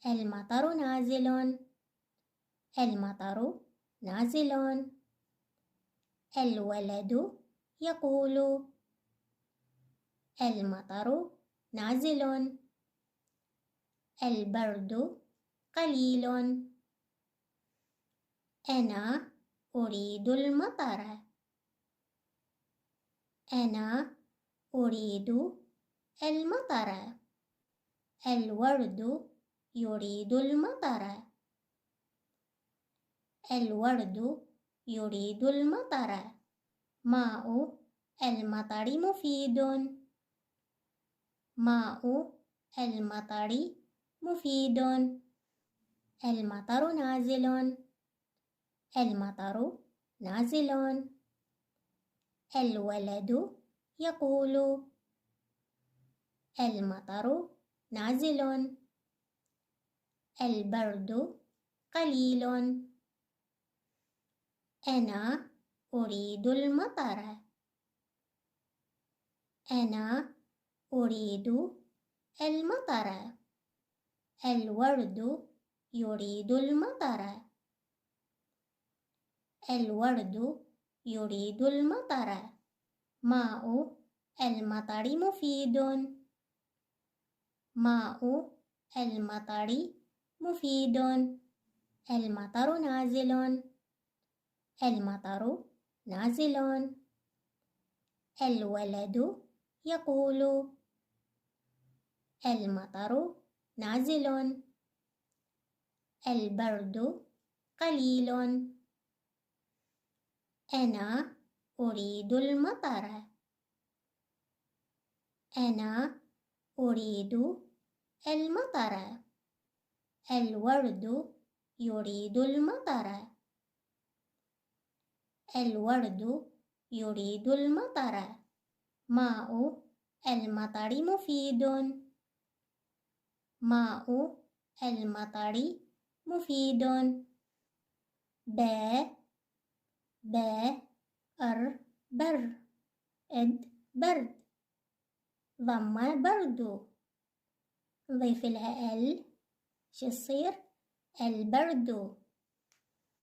المطر نازل. المطر نازل. الولد يقول المطر نازل. البرد قليل. أنا أريد المطر. أنا أريد المطر. الورد يريد المطر. الورد يريد المطر. ماء المطر مفيد. ماء المطر مفيد. المطر نازل. المطر نازل. الولد يقول المطر نازل. البرد قليل. أنا أريد المطر. أنا أريد المطر. الورد يريد المطر. الورد يريد المطر. ماء المطر مفيد. ماء المطر مفيد. المطر نازل. المطر نازل. الولد يقول المطر نازل. البرد قليل. أنا أريد المطر. أنا أريد المطر. الورد يريد المطر. الورد يريد المطر. ماء المطر مفيد. ماء المطر مفيد. ب ب أر بر إد برد. ضم برد. ضيف لها ال شو يصير؟ البرد.